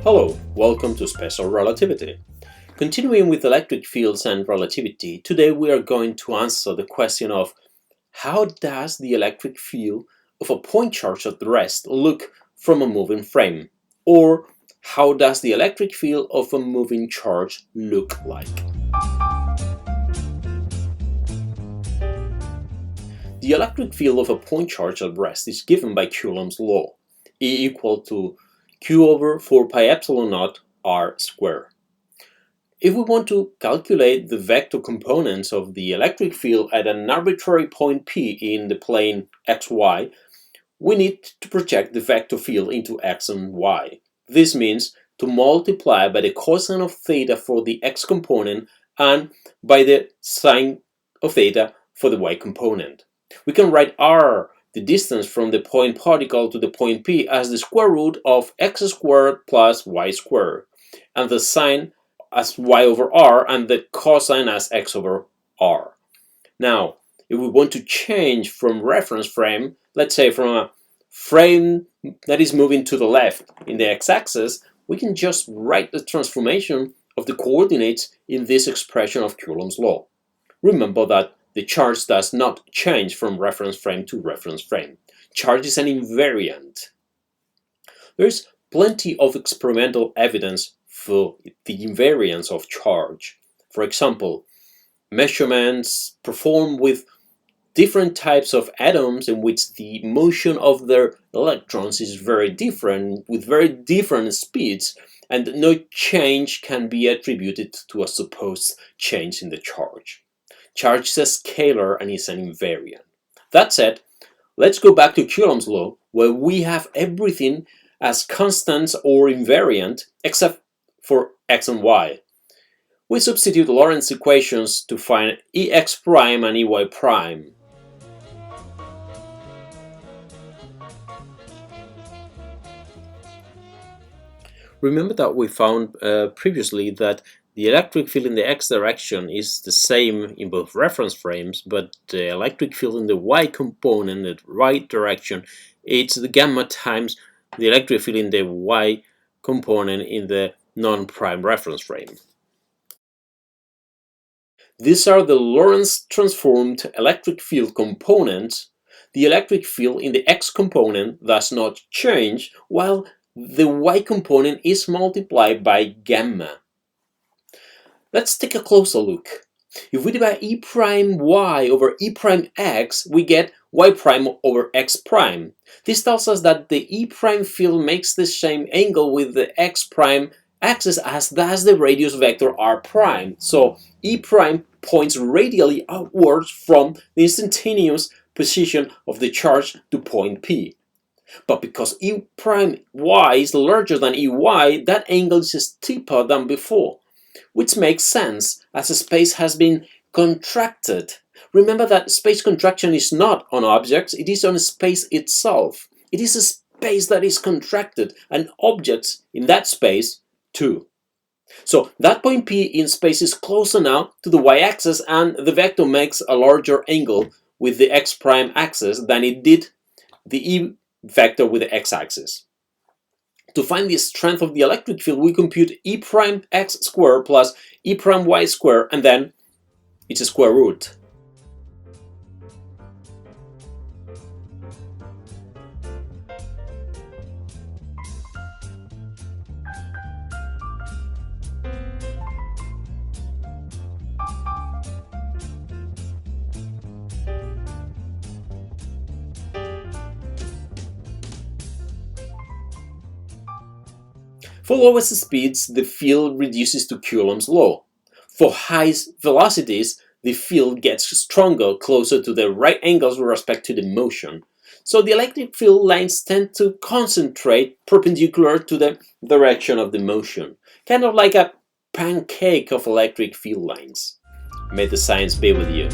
Hello, welcome to Special Relativity. Continuing with electric fields and relativity, today we are going to answer the question of how does the electric field of a point charge at rest look from a moving frame? Or how does the electric field of a moving charge look like? The electric field of a point charge at rest is given by Coulomb's law, E equal to Q over 4 pi epsilon naught r squared. If we want to calculate the vector components of the electric field at an arbitrary point P in the plane xy, we need to project the vector field into x and y. This means to multiply by the cosine of theta for the x component and by the sine of theta for the y component. We can write r, the distance from the point particle to the point P, as the square root of x squared plus y squared, and the sine as y over r and the cosine as x over r. Now, if we want to change from reference frame, let's say from a frame that is moving to the left in the x-axis, we can just write the transformation of the coordinates in this expression of Coulomb's law. Remember that the charge does not change from reference frame to reference frame. Charge is an invariant. There is plenty of experimental evidence for the invariance of charge. For example, measurements performed with different types of atoms in which the motion of their electrons is very different, with very different speeds, and no change can be attributed to a supposed change in the charge. Charge is a scalar and is an invariant. That said, let's go back to Coulomb's law, where we have everything as constants or invariant except for x and y. We substitute Lorentz equations to find Ex prime and Ey prime. Remember that we found previously that the electric field in the x direction is the same in both reference frames, but the electric field in the y component, the right direction, it's the gamma times the electric field in the y component in the non-prime reference frame. These are the Lorentz transformed electric field components. The electric field in the x component does not change, while the y component is multiplied by gamma. Let's take a closer look. If we divide e prime y over e prime x, we get y prime over x prime. This tells us that the e prime field makes the same angle with the x prime axis as does the radius vector r prime. So e prime points radially outwards from the instantaneous position of the charge to point P. But because e prime y is larger than ey, that angle is steeper than before, which makes sense as the space has been contracted. Remember that space contraction is not on objects, it is on space itself. It is a space that is contracted, and objects in that space too. So that point P in space is closer now to the y-axis, and the vector makes a larger angle with the x prime axis than it did the e vector with the x-axis. To find the strength of the electric field, we compute e prime x squared plus e prime y squared, and then it's a square root. For lowest speeds, the field reduces to Coulomb's law. For high velocities, the field gets stronger, closer to the right angles with respect to the motion. So the electric field lines tend to concentrate perpendicular to the direction of the motion, kind of like a pancake of electric field lines. May the science be with you.